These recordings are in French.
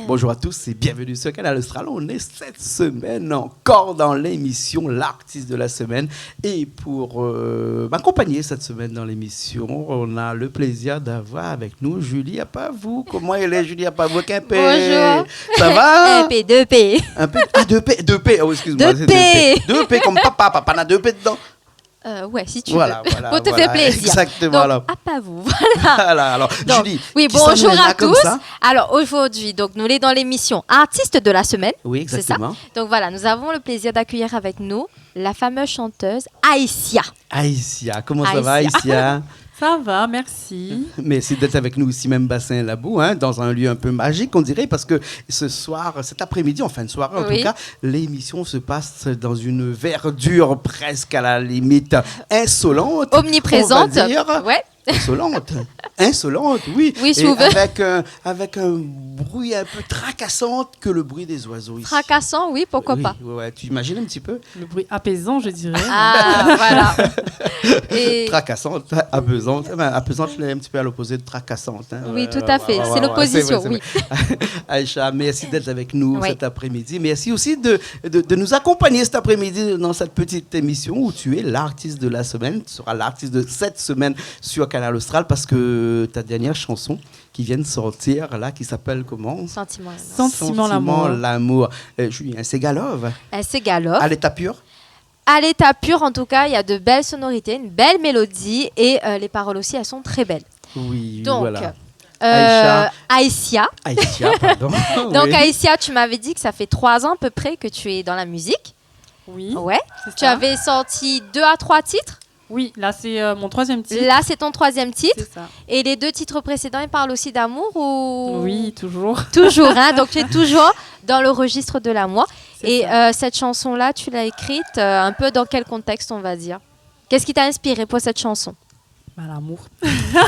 Bonjour à tous et bienvenue sur Canal Austral. On est cette semaine encore dans l'émission L'artiste de la semaine. Et pour m'accompagner cette semaine dans l'émission, on a le plaisir d'avoir avec nous Julie Apavou. Comment elle est, Julie Apavou? Bonjour. Ça va? 2P. Ah, 2P. Oh, excuse-moi. 2P. 2P comme papa. Papa n'a 2P dedans. Ouais, si tu Voilà, veux. voilà, Pour te voilà, faire plaisir. exactement, Donc, alors. pas vous. Voilà. Voilà, alors, Donc, Julie. oui, qui ça bonjour nous est là à comme tous. ça? Alors, aujourd'hui, donc, nous sommes dans l'émission Artiste de la semaine. Oui, C'est ça. exactement. Donc, voilà, nous avons le plaisir d'accueillir avec nous la fameuse chanteuse Aïssia. Aïssia, comment ça va, Aïssia? Ça va, merci. Merci d'être avec nous ici, même Bassin Labou, dans un lieu un peu magique, on dirait, parce que ce soir, cet après-midi, en fin de soirée, en tout cas, l'émission se passe dans une verdure presque à la limite insolente. Omniprésente. On va dire. Ouais. Insolente, oui. Oui, et souvent. avec un bruit un peu tracassant que le bruit des oiseaux ici. Fracassant, oui, pourquoi pas. Ouais, tu imagines un petit peu? Le bruit apaisant, je dirais. Ah, voilà. Et... Tracassante, apaisante. Apaisante, je l'ai un petit peu à l'opposé de tracassante. Oui, tout à fait. C'est l'opposition, c'est oui. vrai. Aïcha, merci d'être avec nous Oui. cet après-midi. Merci aussi de nous accompagner cet après-midi dans cette petite émission où tu es l'artiste de la semaine. Tu seras l'artiste de cette semaine sur Canal Austral parce que ta dernière chanson qui vient de sortir, là, qui s'appelle comment? Sentiment l'amour. L'amour. Julien Segalov. C'est galop. À l'état pur. À l'état pur, en tout cas, il y a de belles sonorités, une belle mélodie et les paroles aussi, elles sont très belles. Oui, Donc, voilà. Aïssia. Aïssia, pardon. Donc, Oui. Aïssia, tu m'avais dit que ça fait 3 ans à peu près que tu es dans la musique. Oui. Ouais. C'est Tu ça. avais sorti 2 à 3 titres. Oui, là, c'est mon 3e titre. Là, c'est ton 3e titre. C'est ça. Et les 2 titres précédents, ils parlent aussi d'amour ou... Oui, toujours. Toujours, hein. Donc, tu es toujours dans le registre de l'amour. C'est Et ça. cette chanson-là, tu l'as écrite un peu dans quel contexte, on va dire? Qu'est-ce qui t'a inspiré pour cette chanson? Bah, l'amour.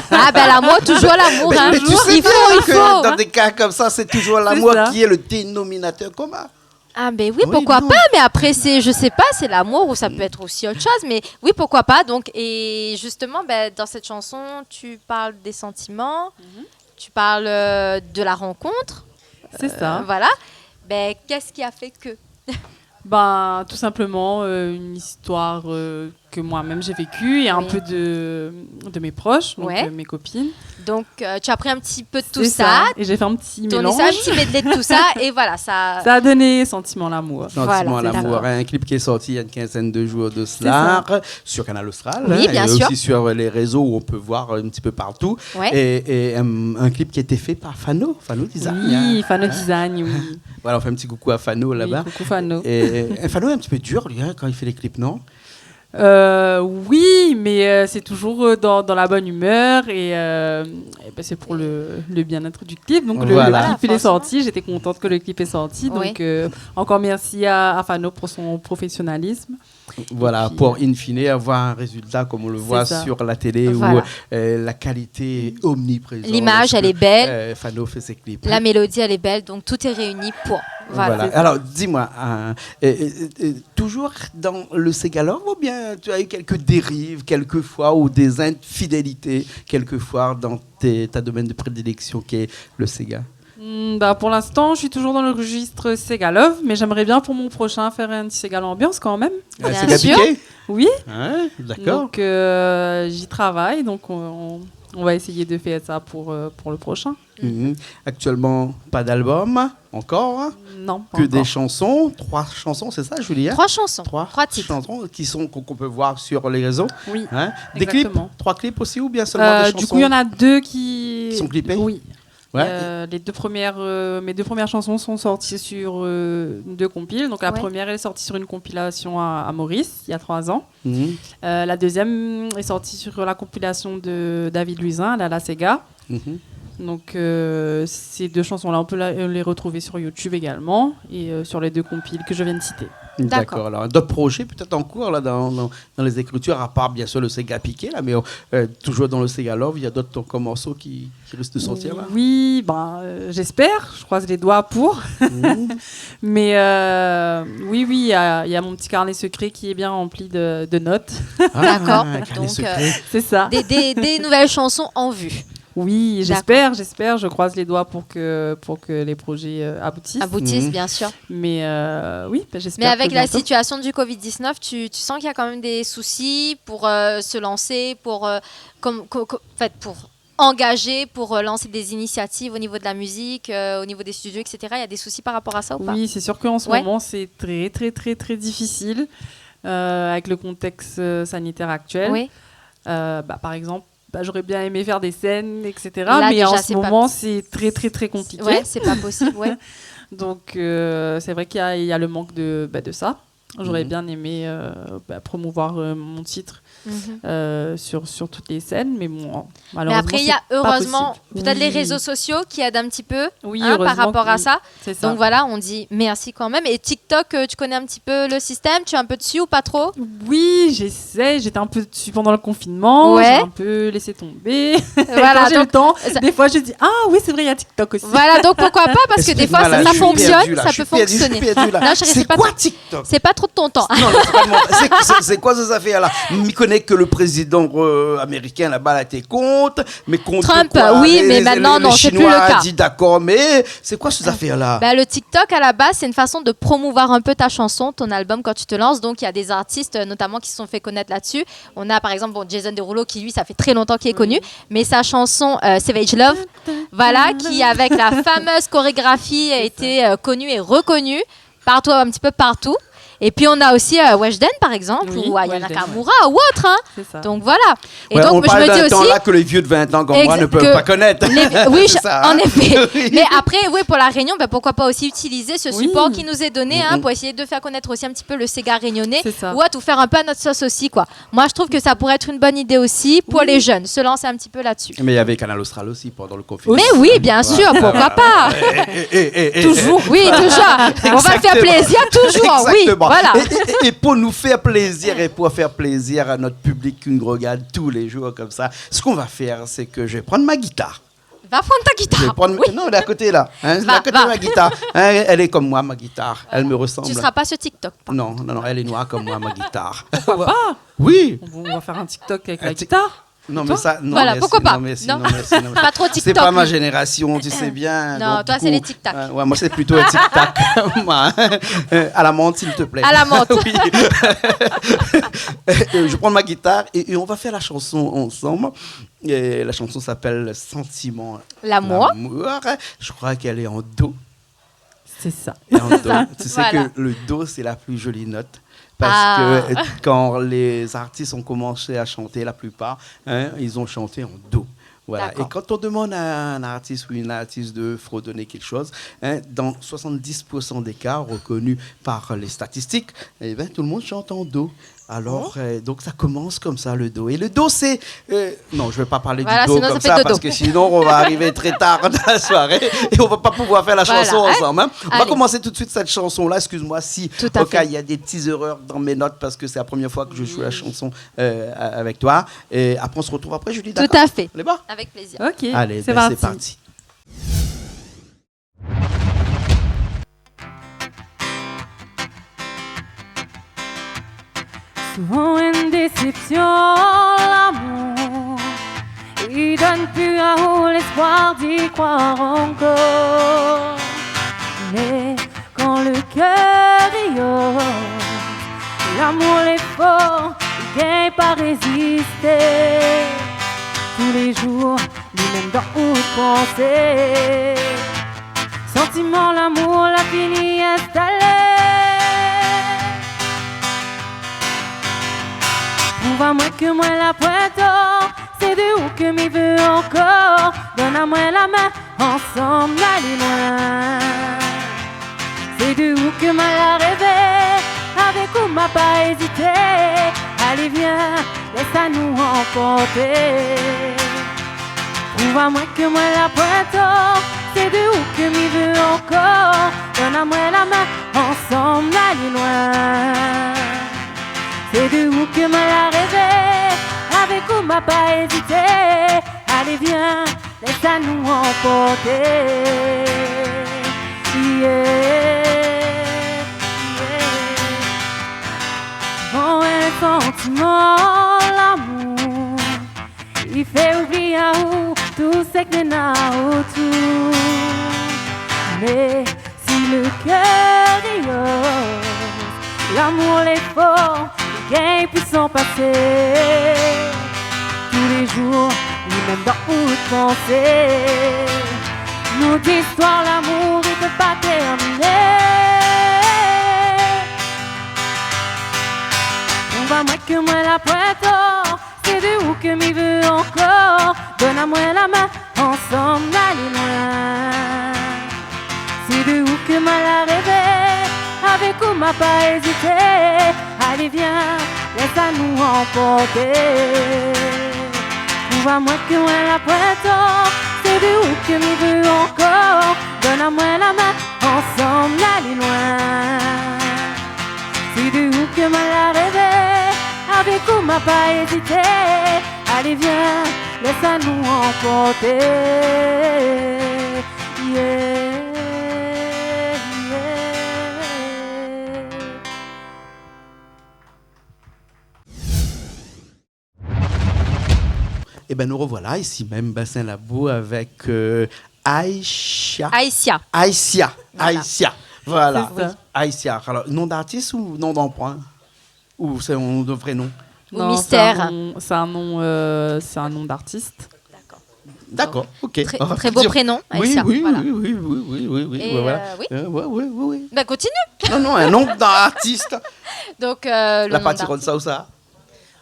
Ah, ben l'amour, toujours l'amour, hein. Mais tu sais Il bien faut, que il faut. dans hein. des cas comme ça, c'est toujours l'amour ça. qui est le dénominateur commun. Ah ben oui, Oui, pourquoi non. pas, mais après c'est, je sais pas, c'est l'amour ou ça peut être aussi autre chose, mais oui, pourquoi pas. Donc, et justement, ben, dans cette chanson, tu parles des sentiments, tu parles de la rencontre. C'est ça. Voilà. Ben, qu'est-ce qui a fait que? Bah, tout simplement, une histoire que moi-même j'ai vécue et un Oui. peu de mes proches, donc Ouais. mes copines. Donc, tu as pris un petit peu de tout C'est ça, Et j'ai fait un petit tourné mélange. ça, un petit medley de tout ça, et voilà, ça... Ça a donné Sentiment l'amour. Sentiment Voilà, l'amour, d'accord. un clip qui est sorti il y a une quinzaine de jours de cela sur Canal Austral, Oui, bien et sûr. aussi sur les réseaux où on peut voir un petit peu partout. Ouais. Et un clip qui a été fait par Fano Design. Oui, Fano Design, oui. Voilà, on fait un petit coucou à Fano là-bas. Oui, coucou Fano. Et Fano est un petit peu dur, lui, quand il fait les clips, non? Oui, mais c'est toujours dans la bonne humeur et ben, c'est pour le bien-être du clip. Donc Voilà. le clip il est Forcément. sorti, j'étais contente que le clip est sorti. Oui. Donc encore merci à Fano pour son professionnalisme. Voilà, Et puis, pour in fine avoir un résultat comme on le voit ça. sur la télé Voilà. où la qualité est omniprésente. L'image, elle est belle. Fano fait ses clips. La mélodie, elle est belle, donc tout est réuni pour... Voilà. Alors, dis-moi, toujours dans le Segalov ou bien tu as eu quelques dérives quelquefois ou des infidélités quelquefois dans ta domaine de prédilection qui est le Sega? Bah, pour l'instant, je suis toujours dans le registre Segalov, mais j'aimerais bien pour mon prochain faire un petit Segal ambiance quand même. Bien Sega sûr. Piqué? Oui, Ouais, d'accord. donc j'y travaille, donc on va essayer de faire ça pour le prochain. Mhm. Actuellement, pas d'album encore, hein? Non, pas Que encore. des chansons, 3 chansons, c'est ça, Julien? 3 chansons, 3 titres. chansons qu'on peut voir sur les réseaux. Oui. Hein? Des clips, Exactement. 3 clips aussi ou bien seulement des chansons? Du coup, il y en a 2 qui Qui sont clippés? Oui. Ouais. Les 2 premières, mes 2 premières chansons sont sorties sur 2 compiles. Donc la Ouais. première elle est sortie sur une compilation à Maurice il y a 3 ans. Mhm. La deuxième est sortie sur la compilation de David Luisin, La Sega. Mhm. Donc ces 2 chansons-là, on peut les retrouver sur YouTube également et sur les 2 compiles que je viens de citer. D'accord. Alors, d'autres projets peut-être en cours là, dans les écritures, à part bien sûr le Sega Piqué, là, mais toujours dans le Sega Love, il y a d'autres morceaux qui risquent de sortir là. Oui, j'espère, je croise les doigts pour. Mais oui, il y a mon petit carnet secret qui est bien rempli de notes. D'accord. Donc, c'est ça. Des nouvelles chansons en vue. Oui, j'espère, je croise les doigts pour que les projets aboutissent. Bien sûr. Mais oui, j'espère. Mais avec la situation du Covid-19, tu sens qu'il y a quand même des soucis pour se lancer, pour engager, pour lancer des initiatives au niveau de la musique, au niveau des studios, etc. Il y a des soucis par rapport à ça ou pas? Oui, c'est sûr qu'en ce moment, c'est très, très, très, très difficile avec le contexte sanitaire actuel. Oui. Par exemple, j'aurais bien aimé faire des scènes, etc. Là, mais déjà, en ce moment, c'est très, très, très compliqué. Ouais, c'est pas possible, ouais. Donc, c'est vrai qu'il y a le manque de ça. J'aurais bien aimé promouvoir mon titre sur toutes les scènes, mais bon, malheureusement, mais après, il y a heureusement peut-être les Oui. réseaux sociaux qui aident un petit peu Oui, par rapport à ça. C'est ça. Donc voilà, on dit merci quand même. Et TikTok, tu connais un petit peu le système? Tu es un peu dessus ou pas trop? Oui, j'étais un peu dessus pendant le confinement, Ouais. j'ai un peu laissé tomber. Voilà, Quand j'ai le temps, des fois je dis oui, c'est vrai, il y a TikTok aussi. Voilà, donc pourquoi pas? Parce que des fois, Excuse-moi, là, ça je suis fonctionne, perdu, là, ça je suis peut fonctionner. perdu, là. Non, chérie, c'est pas quoi trop- TikTok? C'est pas trop de ton temps. Non, c'est quoi ces affaires-là? Je connais que le président américain là-bas a été contre, mais contre Trump, quoi? oui, mais maintenant, non, c'est plus le Chinois cas. a dit d'accord, mais c'est quoi ces affaires-là? Le TikTok, à la base, c'est une façon de promouvoir un peu ta chanson, ton album quand tu te lances. Donc, il y a des artistes, notamment, qui se sont fait connaître là-dessus. On a, par exemple, Jason Derulo, qui, lui, ça fait très longtemps qu'il est connu. Mais sa chanson Savage Love, voilà, qui, avec la fameuse chorégraphie, a été connue et reconnue partout, un petit peu partout. Et puis on a aussi Weshden par exemple, Oui, ou Aya Weshden, Nakamura ou autre. Hein. C'est ça. Donc voilà. Et Ouais, donc on parle je me dis d'un temps aussi. là que les vieux de 20 ans comme moi ne peuvent pas connaître. Oui, C'est ça, hein. en effet. Oui. Mais après, oui, pour la Réunion, pourquoi pas aussi utiliser ce Oui. support qui nous est donné pour essayer de faire connaître aussi un petit peu le Sega réunionnais. C'est ça. Ou à tout faire un peu à notre sauce aussi, quoi. Moi, je trouve que ça pourrait être une bonne idée aussi pour les jeunes, se lancer un petit peu là-dessus. Mais il y avait Canal Austral aussi pendant le confinement. Mais oui, bien sûr, pourquoi pas. Toujours, oui, toujours. On va faire plaisir, toujours, oui. Exactement. Voilà. Et pour nous faire plaisir et pour faire plaisir à notre public qui nous regarde tous les jours comme ça, ce qu'on va faire, c'est que je vais prendre ma guitare. Va prendre ta Je vais guitare. prendre... Oui. Non, elle est à côté là. Hein, Va, à côté va. de ma guitare. Hein, elle est comme moi, ma guitare. Elle me ressemble. Tu seras pas sur TikTok. Non, elle est noire comme moi, ma guitare. Pourquoi pas? Oui. On va faire un TikTok avec Un la tic- guitare. Non, mais ça. Non, Voilà, merci, pourquoi pas? Non, merci, Non. non, merci, non, merci. Pas trop C'est TikTok. pas ma génération, tu sais bien. Non, donc, toi, du c'est coup, les tic-tac. Ouais, moi, c'est plutôt un tic-tac. Moi, à la menthe, s'il te plaît. À la menthe. Oui. Je prends ma guitare et on va faire la chanson ensemble. Et la chanson s'appelle Sentiment. L'amour. Je crois qu'elle est en do. C'est ça. Et en do. Tu sais Voilà. que le do, c'est la plus jolie note. Parce Ah. que quand les artistes ont commencé à chanter, la plupart, ils ont chanté en do. Voilà. D'accord. Et quand on demande à un artiste ou une artiste de fredonner quelque chose, dans 70% des cas reconnus par les statistiques, tout le monde chante en do. Alors, donc ça commence comme ça, le do. Et le do, c'est... non, je ne vais pas parler Voilà, du do sinon ça comme fait ça, dodo. parce que sinon, on va arriver très tard dans la soirée et on ne va pas pouvoir faire la Voilà. chanson ensemble. Hein. On va Allez. commencer tout de suite cette chanson-là. Excuse-moi si, Tout à au cas, fait. il y a des petites erreurs dans mes notes, parce que c'est la première fois que je joue la chanson avec toi. Et après, on se retrouve après, Julie, Tout d'accord? à fait. On est bon? Avec plaisir. Ok. Allez, c'est ben, parti. Souvent une déception, l'amour, il donne plus à haut l'espoir d'y croire encore. Mais quand le cœur y ose, l'amour est fort, il gagne pas résister. Tous les jours, lui-même dans haute pensée. Sentiment, l'amour, la fini installée. Prouve-moi que moi la pointe, c'est de où que m'y veut encore. Donne à moi la main, ensemble d'aller loin. C'est de où que m'a la rêvé, avec où m'a pas hésité. Allez viens, laisse à nous emporter. Prouve voit moi que moi la pointe, c'est de où que m'y veut encore. Donne-moi la main, ensemble aller loin. C'est de où que moi la rêver, avec où m'a pas hésité. Allez viens, laisse à nous emporter. Bon, un sentiment, l'amour, il fait oublier à où tout ce que nous avons autour. Mais si le cœur est rose, l'amour est fort, il gagne puis son passé. Tous les jours, ni même dans où penser. Notre histoire, l'amour, il peut pas terminer. On va moins que moi la pointe, c'est de où que m'y veut encore. Donne à moi la main, ensemble aller loin. C'est de où que moi la rêver, avec où m'a pas hésité. Allez viens, laisse à nous emporter. On va moins que moi la pointe, c'est de où que m'y veut encore. Donne à moi la main, ensemble aller loin. C'est de où que moi la rêver, avec où m'a pas hésité. Allez viens, laisse à nous emporter. Yeah, yeah. Et ben nous revoilà ici même, Bassin Labou, avec Aïcha. Aïssia. Aïssia. Voilà. Aïssia. Voilà. C'est ça. Aïssia. Alors, nom d'artiste ou nom d'emprunt? Ou c'est un vrai nom? Ou mystère. C'est un nom d'artiste. D'accord, ok. Très beau prénom, Oui, Aïssia. oui, Voilà. oui. Et, Voilà. oui. Oui. Bah, continue. Non, un nom d'artiste. Donc, le La nom partie d'artiste. ça ou ça?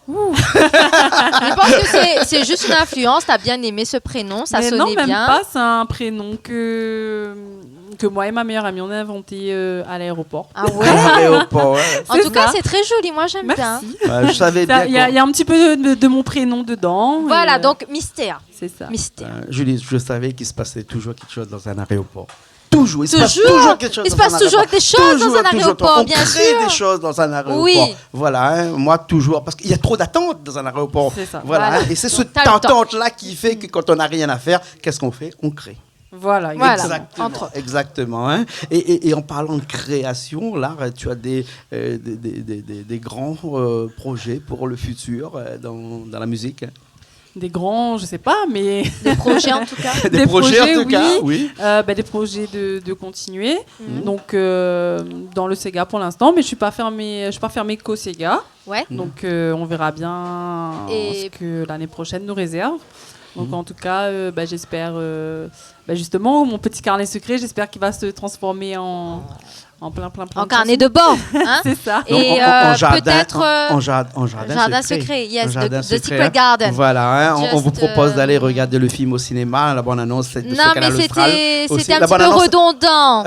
Je pense que c'est juste une influence. T'as bien aimé ce prénom, ça Mais sonnait non, même bien. pas. C'est un prénom que moi et ma meilleure amie on a inventé à l'aéroport. Ah ouais. Aéroport, ouais. En C'est tout cas, ça. c'est très joli. Moi, j'aime bien. Merci. Ouais, je savais bien. Il y a un petit peu de mon prénom dedans. Voilà, et, donc mystère. c'est ça. Mystère. Julie, je savais qu'il se passait toujours quelque chose dans un aéroport. Toujours. Il se passe Toujours. toujours quelque chose Il se dans passe un toujours aéroport. des choses dans un Toujours. aéroport, On bien crée sûr. des choses dans un aéroport. Oui. Voilà, hein, moi toujours. Parce qu'il y a trop d'attentes dans un aéroport. C'est ça. Voilà. Voilà. Hein, et c'est cette T'as le temps. attente-là qui fait que quand on n'a rien à faire, qu'est-ce qu'on fait? On crée. Voilà. Voilà. exactement. Entre autres. Exactement. Hein. Et en parlant de création, là, tu as des grands projets pour le futur dans la musique. Des grands, je sais pas, mais Des projets en tout cas. Des projets en tout oui. cas, oui. Des projets de continuer. Mhm. Donc dans le Sega pour l'instant, mais je suis pas fermée qu'au Sega. Ouais. Donc on verra bien Et- ce que l'année prochaine nous réserve. Donc en tout cas, j'espère justement mon petit carnet secret, j'espère qu'il va se transformer en plein En carnet de bord. Hein. C'est ça. Et Donc, en jardin, peut-être en jardin secret. yes, En jardin The secret, Secret hein. Garden. Voilà, hein, on vous Juste, propose d'aller regarder le film au cinéma. La bonne annonce, c'est de Non, ce canal mais austral. c'était aussi. un La petit bonne peu annonce- redondant.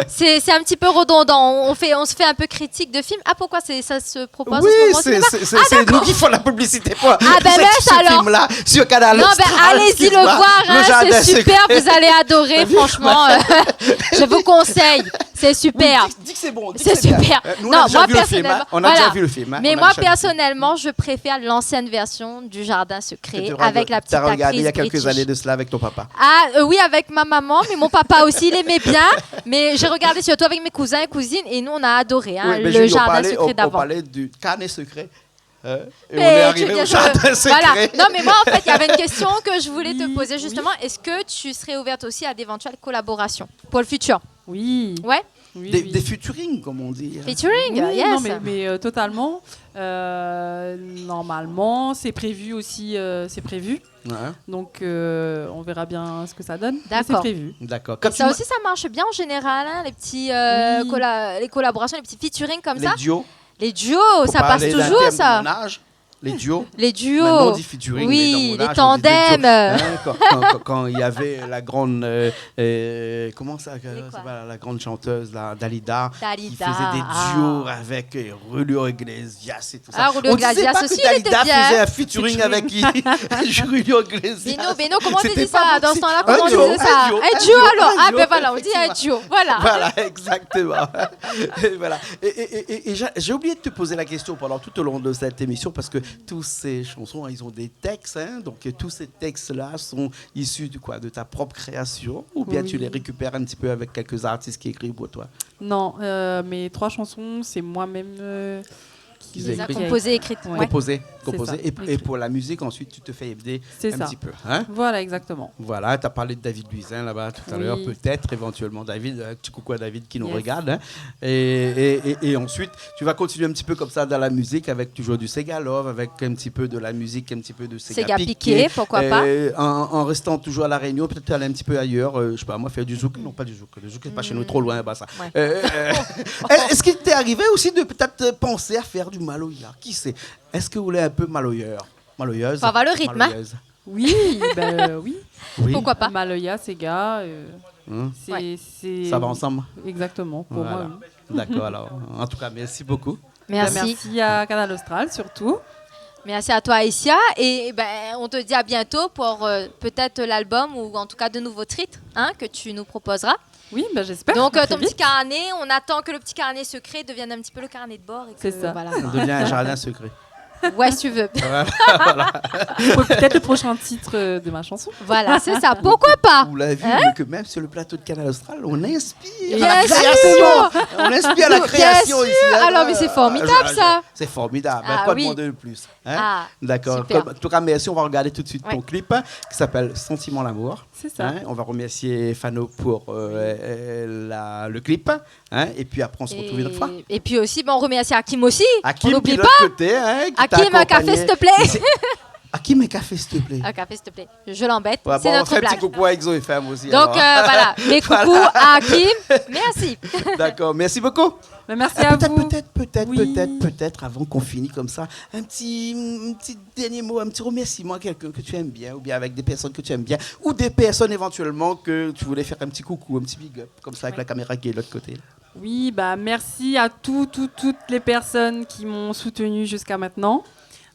C'est un petit peu redondant. On se fait un peu critique de film. Ah, pourquoi ça se propose en Oui, ce moment au c'est cinéma? c'est nous qui font la publicité pour ben laisse ce alors. film-là sur Canal Non, Austral. allez-y le voir, hein, jardin c'est super, secret. vous allez adorer, franchement. Je vous conseille, c'est super. Oui, dis que c'est bon. dis C'est que bien. super. Nous, on Non, a déjà moi, vu le film. Hein. personnellement, On a déjà voilà. vu le film. Hein. Mais On a moi, déjà vu le film. personnellement, je préfère l'ancienne version du Jardin Que Secret tu avec la petite t'as regardé actrice il y a quelques british. années de cela avec ton papa. Ah oui, avec ma maman, mais mon papa aussi, il aimait bien. Mais j'ai regardé surtout avec mes cousins et cousines et nous, on a adoré hein, Oui, mais le Julie, Jardin Secret on d'avant. parlait du carnet secret. Et on Mais est tu arrivé veux au dire, jardin secret. Voilà. Non, mais moi, en fait, il y avait une question que je voulais te Oui, poser justement. Est-ce que tu serais ouverte aussi à d'éventuelles collaborations pour le futur? Oui. Ouais. Oui, Des, oui. des featuring, comme on dit. Featuring, Oui, yes. non, mais totalement. Normalement, c'est prévu aussi. C'est prévu. Ouais. Donc, on verra bien ce que ça donne. Mais c'est D'accord. prévu. D'accord. Et Quand ça aussi, ça marche bien en général, hein, les petits Oui. les collaborations, les petits featuring comme les ça. duos, Les duos, pour ça passe parler d'un toujours, thème de ça. mon âge. Les duos. Les duos. Maintenant, on dit featuring, Oui, mais les dans mon âge, on dit des tandems. duos. Hein, quand il y avait la grande, comment ça, la grande chanteuse, Dalida, qui Dalida, faisait des duos avec Julio Iglesias et tout ça. Ah, Julio on disait Iglesias pas aussi, que il était Dalida bien. faisait un featuring avec qui Julio Iglesias. Beno, comment on C'était dit pas ça bon dans ce signe. temps-là? Un Comment on duo, disait ça? un duo, Un duo alors. Ah duo, ben voilà, on dit un effectivement. duo. Voilà. Voilà, exactement. Et voilà. Et j'ai oublié de te poser la question pendant tout au long de cette émission parce que tous ces chansons, ils ont des textes. Hein, donc tous ces textes-là sont issus de ta propre création ou bien tu les récupères un petit peu avec quelques artistes qui écrivent pour toi? Non, mes 3 chansons, c'est moi-même qui Ils Les a écrivent. composés, écrites. Ouais. Composer. ça, Et écrit. pour la musique, ensuite, tu te fais aider C'est un ça. petit peu. Hein? Voilà, exactement. Voilà, tu as parlé de David Luisin là-bas tout à Oui. l'heure, peut-être éventuellement David, un petit coucou à David qui nous Yes. regarde. Hein. Et ensuite, tu vas continuer un petit peu comme ça dans la musique avec toujours du Sega Love, avec un petit peu de la musique, un petit peu de Sega, Sega Piqué, pourquoi pas. En restant toujours à La Réunion, peut-être aller un petit peu ailleurs, je sais pas, moi faire du zouk, non pas du zouk, le zouk c'est pas chez nous, trop loin, bah ça. Ouais. Est-ce qu'il t'est arrivé aussi de peut-être penser à faire du maloya? Qui sait? Est-ce que vous voulez un peu maloyeur? Maloyeuse? Faut avoir le rythme, hein. Maloyeuse. Oui, oui. Oui. Pourquoi pas? Maloya, Sega, c'est, Ouais. c'est... Ça va ensemble? Exactement, pour Voilà. moi, oui. D'accord, alors. En tout cas, merci beaucoup. Merci. Merci à Canal Austral, surtout. Merci à toi, Aïssia. Et on te dit à bientôt pour peut-être l'album ou en tout cas de nouveaux titres que tu nous proposeras. Oui, j'espère. Donc Très ton vite. petit carnet, on attend que le petit carnet secret devienne un petit peu le carnet de bord. C'est ça. Voilà. Ça devient un jardin secret. Ouais, si tu veux. Peut-être le prochain titre de ma chanson. Voilà, c'est ça. Pourquoi pas? Vous l'avez vu que même sur le plateau de Canal Austral, on inspire Bien à la sûr. création. On inspire à la Bien création sûr. ici. hein. Alors, mais c'est formidable, ça. C'est formidable. Ah, Quoi oui. demander de plus? Hein? Ah, D'accord. super. En tout cas, merci. On va regarder tout de suite ton Ouais. clip qui s'appelle Sentiment l'amour. C'est ça. Hein, on va remercier Fano pour le clip. Hein, et puis après, on se retrouve une autre fois. Et puis aussi, on remercie Hakim aussi. Hakim, on n'oublie qui est de pas. l'autre côté. Hein, qui t'a Hakim, un café, accompagné. s'il te plaît. Hakim, un café, s'il te plaît. Un café, s'il te plaît. Je l'embête. Ouais, C'est bon, on notre fait un petit blague. coucou à Exo FM aussi. Donc alors. voilà, mes coucous à Hakim. Merci. D'accord, merci beaucoup. Merci à vous. Peut-être, avant qu'on finisse comme ça, un petit dernier mot, un petit remerciement à quelqu'un que tu aimes bien, ou bien avec des personnes que tu aimes bien, ou des personnes éventuellement que tu voulais faire un petit coucou, un petit big up, comme ça avec la caméra qui est de l'autre côté. Oui, merci à toutes les personnes qui m'ont soutenue jusqu'à maintenant.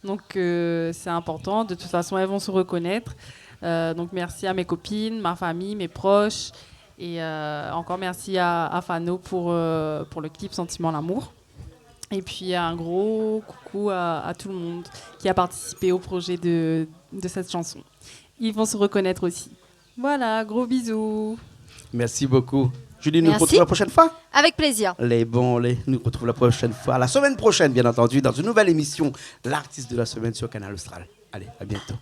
Donc c'est important. De toute façon, elles vont se reconnaître. Donc merci à mes copines, ma famille, mes proches. Et encore merci à Fano pour le clip Sentiment l'amour. Et puis un gros coucou à tout le monde qui a participé au projet de cette chanson. Ils vont se reconnaître aussi. Voilà, gros bisous. Merci beaucoup. Julie, nous Merci. retrouvons la prochaine fois. Avec plaisir. Nous retrouvons la prochaine fois, la semaine prochaine, bien entendu, dans une nouvelle émission, l'artiste de la semaine sur Canal Austral. Allez, à bientôt.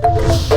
Thank